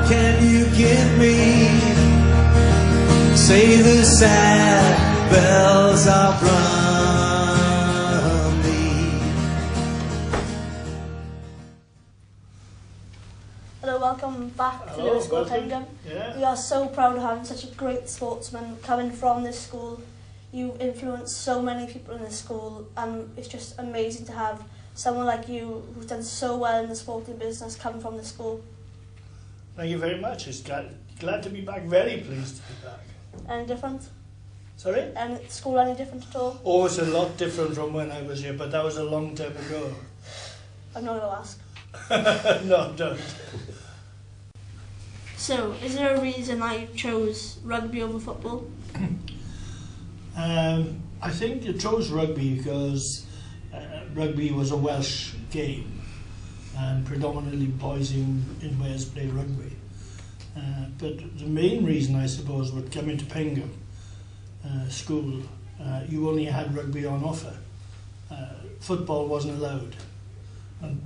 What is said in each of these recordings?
can you give me? Say the sad bells are drumming. Hello, welcome back to Lewis School Pengam. Yeah. We are so proud of having such a great sportsman coming from this school. You've influenced so many people in this school, and it's just amazing to have someone like you who's done so well in the sporting business come from this school. Thank you very much. It's glad to be back. Very pleased to be back. Any different? Sorry? And school any different at all? Oh, it's a lot different from when I was here, but that was a long time ago. I'm not going to ask. No, don't. So, is there a reason that you chose rugby over football? I think you chose rugby because rugby was a Welsh game, and predominantly boys in Wales played rugby. But the main reason, I suppose, with coming to Pengam school, you only had rugby on offer. Football wasn't allowed. And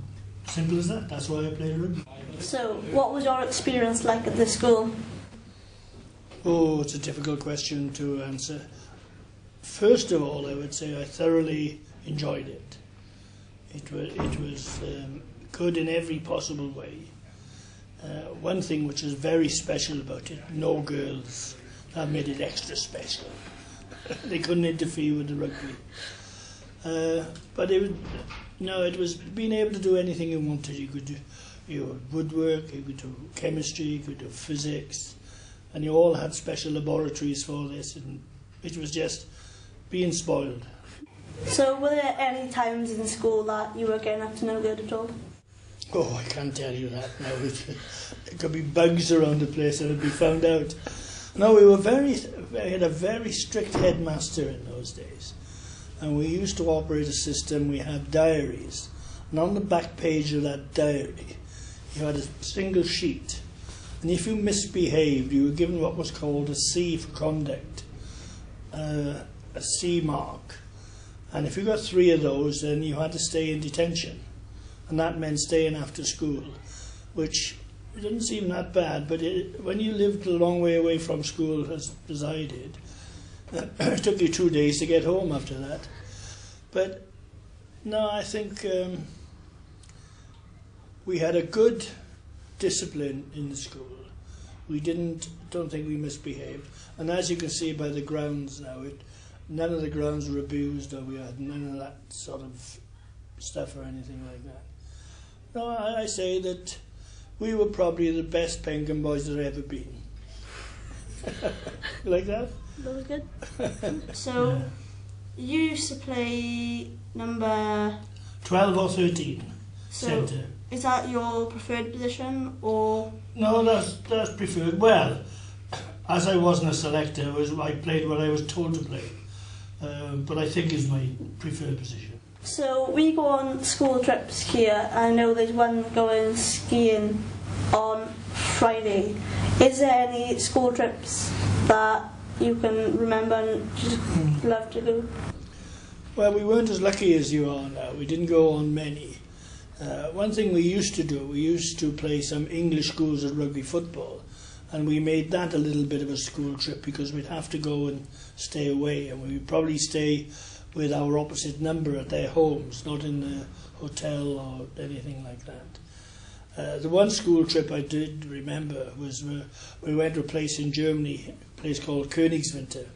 simple as that. That's why I played rugby. So, what was your experience like at this school? Oh, it's a difficult question to answer. First of all, I would say I thoroughly enjoyed it. It was good in every possible way. One thing which is very special about it, no girls. That made it extra special. They couldn't interfere with the rugby. But it was being able to do anything you wanted. You could do woodwork, you could do chemistry, you could do physics, and you all had special laboratories for this, and it was just being spoiled. So, were there any times in school that you were getting up to no good at all? Oh, I can't tell you that now. There could be bugs around the place and it'd be found out. No, we had a very strict headmaster in those days. And we used to operate a system, we had diaries. And on the back page of that diary, you had a single sheet. And if you misbehaved, you were given what was called a C for conduct, a C mark. And if you got 3 of those, then you had to stay in detention. And that meant staying after school, which didn't seem that bad, but when you lived a long way away from school, as I did, it took you 2 days to get home after that. But no, I think we had a good discipline in the school. We don't think we misbehaved. And as you can see by the grounds now, none of the grounds were abused, or we had none of that sort of stuff or anything like that. No, I say that we were probably the best Pengam boys there ever been. You like that? That was good. So, yeah. You used to play number 12 or 13, so centre. Is that your preferred position, or? No, that's preferred. Well, as I wasn't a selector, I played what I was told to play. But I think it's my preferred position. So we go on school trips here. I know there's one going skiing on Friday. Is there any school trips that you can remember and just love to go? Well, we weren't as lucky as you are now. We didn't go on many. One thing we used to do, we used to play some English schools at rugby football, and we made that a little bit of a school trip because we'd have to go and stay away, and we would probably stay with our opposite number at their homes, not in the hotel or anything like that. The one school trip I did remember was we went to a place in Germany, a place called Königswinter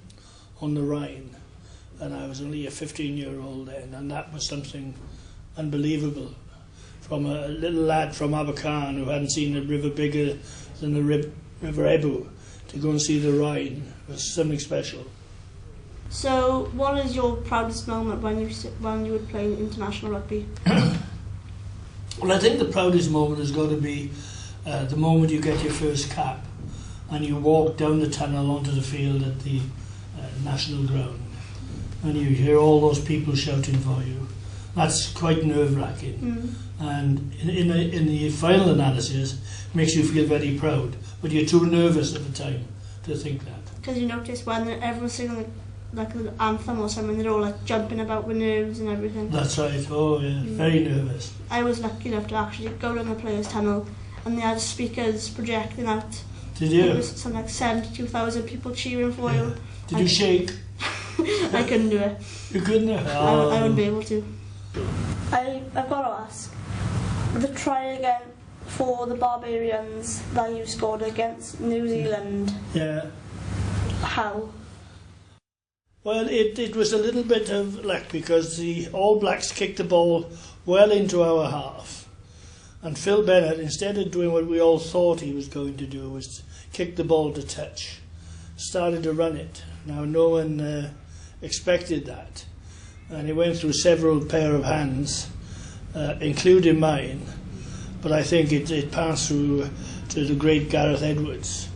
on the Rhine, and I was only a 15-year-old then, and that was something unbelievable. From a little lad from Abercarn who hadn't seen a river bigger than the River Ebro, to go and see the Rhine was something special. So, what is your proudest moment when you would play international rugby? Well, I think the proudest moment has got to be the moment you get your first cap and you walk down the tunnel onto the field at the national ground, and you hear all those people shouting for you. That's quite nerve-wracking. And in the final analysis, it makes you feel very proud, but you're too nervous at the time to think that. Because you notice when everyone's singing like an anthem or something, they're all like jumping about with nerves and everything. That's right. Oh yeah, very nervous. I was lucky enough to actually go down the players' tunnel and they had speakers projecting out. Did you? There was something like 72,000 people cheering for you. Did you shake? I couldn't do it. You couldn't? I wouldn't be able to. I've got to ask, the try again for the Barbarians that you scored against New Zealand, Yeah. how? Well, it was a little bit of luck because the All Blacks kicked the ball well into our half. And Phil Bennett, instead of doing what we all thought he was going to do, was kick the ball to touch, started to run it. Now, no one expected that. And he went through several pair of hands, including mine. But I think it passed through to the great Gareth Edwards.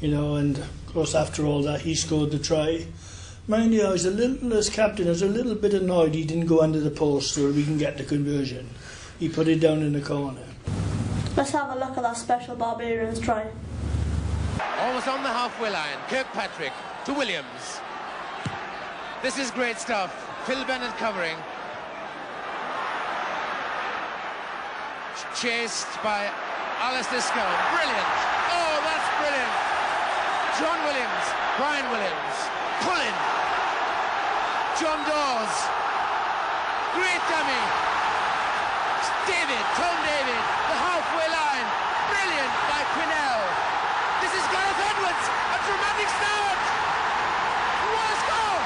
You know, and of course, after all that, he scored the try. Mind you, as captain, I was a little bit annoyed he didn't go under the post so we can get the conversion. He put it down in the corner. Let's have a look at that special Barbarians try. Almost on the halfway line, Kirkpatrick to Williams. This is great stuff. Phil Bennett covering. Chased by Alistair Scone. Brilliant. Oh, that's brilliant. John Williams, Brian Williams, pulling. John Dawes. Great dummy. David, Tom David, the halfway line. Brilliant by Quinnell. This is Gareth Edwards. A dramatic start. What a score!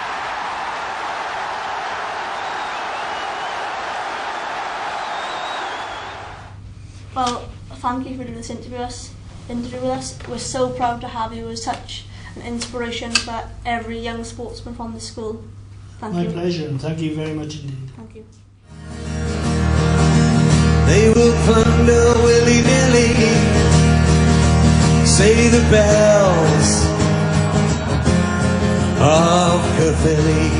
Well, thank you for doing this interview with us. We're so proud to have you as such an inspiration for every young sportsman from the school. Thank you. My pleasure, and thank you very much indeed. Thank you. They will plunder willy-nilly, say the bells of Caerphilly.